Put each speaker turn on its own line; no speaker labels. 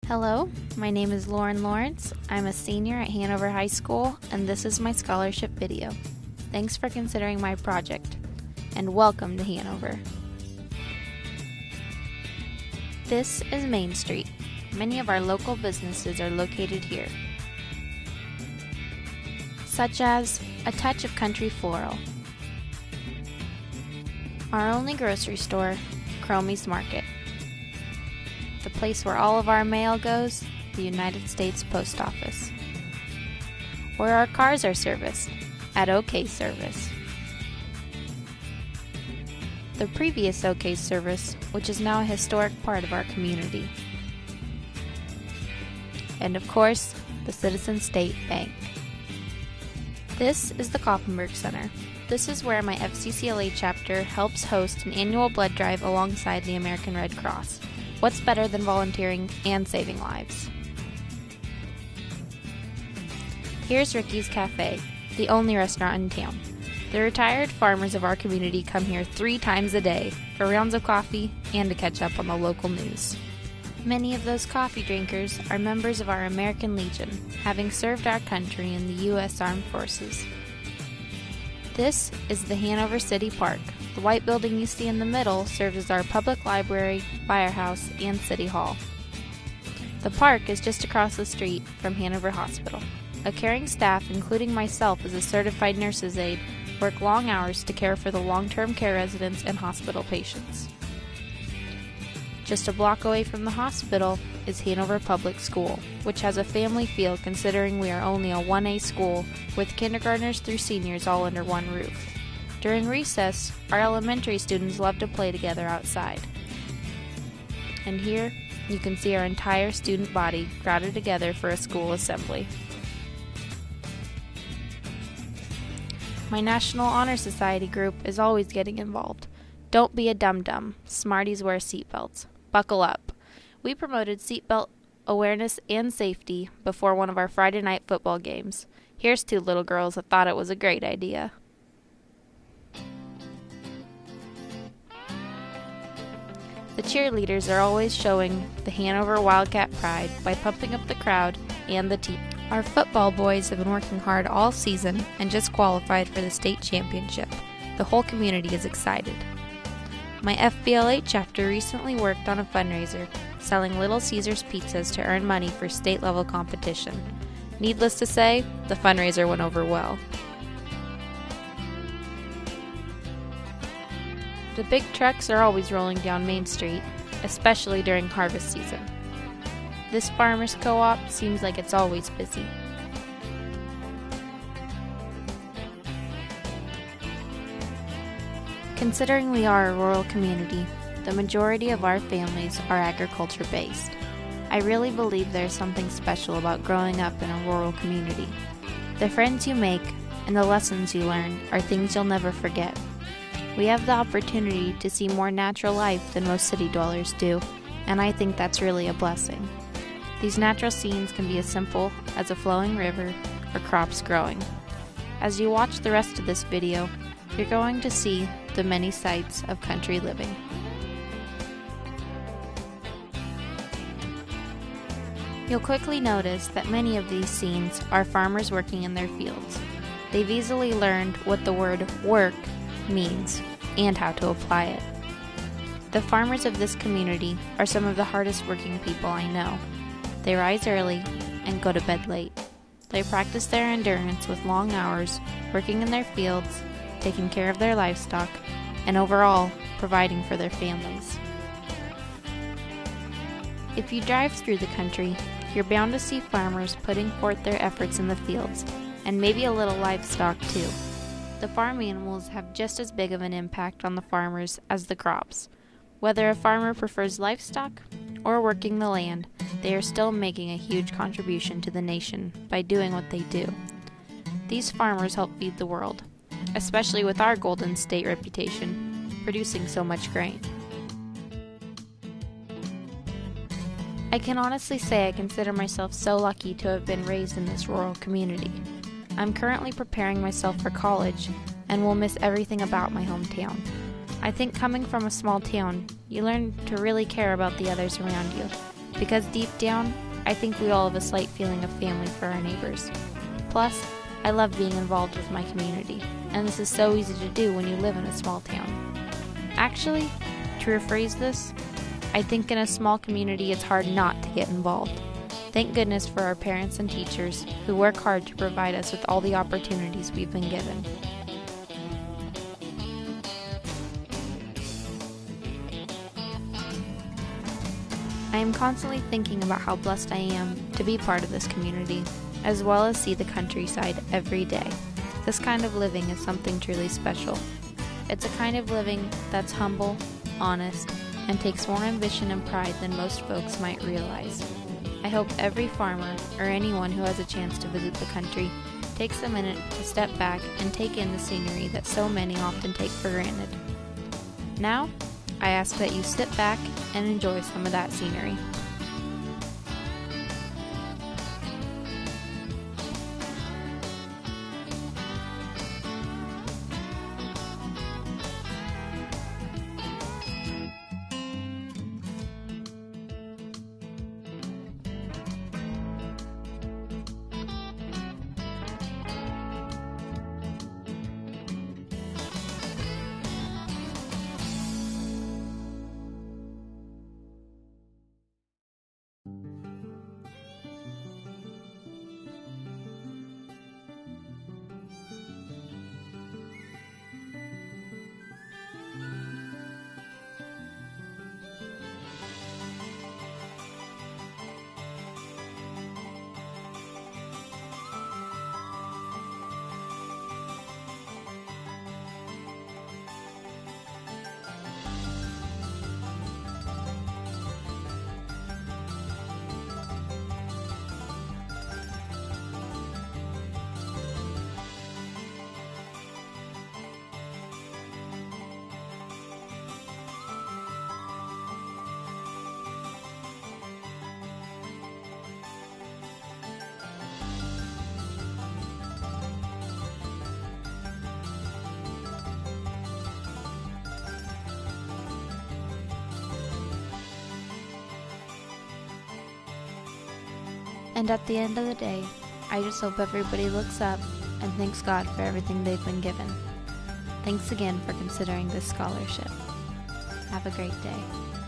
Hello, my name is Lauren Lawrence. I'm a senior at Hanover High School, and this is my scholarship video. Thanks for considering my project, and welcome to Hanover. This is Main Street. Many of our local businesses are located here, such as a touch of country floral, our only grocery store, Cromie's Market, the place where all of our mail goes, the United States Post Office, where our cars are serviced, at OK Service, the previous OK Service, which is now a historic part of our community, and of course, the Citizen State Bank. This is the Koffenberg Center. This is where my FCCLA chapter helps host an annual blood drive alongside the American Red Cross. What's better than volunteering and saving lives? Here's Ricky's Cafe, the only restaurant in town. The retired farmers of our community come here 3 times a day for rounds of coffee and to catch up on the local news. Many of those coffee drinkers are members of our American Legion, having served our country in the U.S. Armed Forces. This is the Hanover City Park. The white building you see in the middle serves as our public library, firehouse, and city hall. The park is just across the street from Hanover Hospital. A caring staff, including myself as a certified nurse's aide, work long hours to care for the long-term care residents and hospital patients. Just a block away from the hospital is Hanover Public School, which has a family feel considering we are only a 1A school with kindergartners through seniors all under one roof. During recess, our elementary students love to play together outside. And here, you can see our entire student body crowded together for a school assembly. My National Honor Society group is always getting involved. Don't be a dum-dum. Smarties wear seatbelts. Buckle up. We promoted seatbelt awareness and safety before one of our Friday night football games. Here's 2 little girls that thought it was a great idea. The cheerleaders are always showing the Hanover Wildcat pride by pumping up the crowd and the team. Our football boys have been working hard all season and just qualified for the state championship. The whole community is excited. My FBLA chapter recently worked on a fundraiser, selling Little Caesars pizzas to earn money for state-level competition. Needless to say, the fundraiser went over well. The big trucks are always rolling down Main Street, especially during harvest season. This farmers co-op seems like it's always busy. Considering we are a rural community, the majority of our families are agriculture-based. I really believe there's something special about growing up in a rural community. The friends you make and the lessons you learn are things you'll never forget. We have the opportunity to see more natural life than most city dwellers do, and I think that's really a blessing. These natural scenes can be as simple as a flowing river or crops growing. As you watch the rest of this video, you're going to see the many sights of country living. You'll quickly notice that many of these scenes are farmers working in their fields. They've easily learned what the word work means and how to apply it. The farmers of this community are some of the hardest working people I know. They rise early and go to bed late. They practice their endurance with long hours, working in their fields, taking care of their livestock, and overall, providing for their families. If you drive through the country, you're bound to see farmers putting forth their efforts in the fields, and maybe a little livestock too. The farm animals have just as big of an impact on the farmers as the crops. Whether a farmer prefers livestock or working the land, they are still making a huge contribution to the nation by doing what they do. These farmers help feed the world, especially with our Golden State reputation, producing so much grain. I can honestly say I consider myself so lucky to have been raised in this rural community. I'm currently preparing myself for college and will miss everything about my hometown. I think coming from a small town, you learn to really care about the others around you because deep down, I think we all have a slight feeling of family for our neighbors. Plus, I love being involved with my community, and this is so easy to do when you live in a small town. Actually, to rephrase this, I think in a small community it's hard not to get involved. Thank goodness for our parents and teachers who work hard to provide us with all the opportunities we've been given. I am constantly thinking about how blessed I am to be part of this community, as well as see the countryside every day. This kind of living is something truly special. It's a kind of living that's humble, honest, and takes more ambition and pride than most folks might realize. I hope every farmer or anyone who has a chance to visit the country takes a minute to step back and take in the scenery that so many often take for granted. Now, I ask that you sit back and enjoy some of that scenery. And at the end of the day, I just hope everybody looks up and thanks God for everything they've been given. Thanks again for considering this scholarship. Have a great day.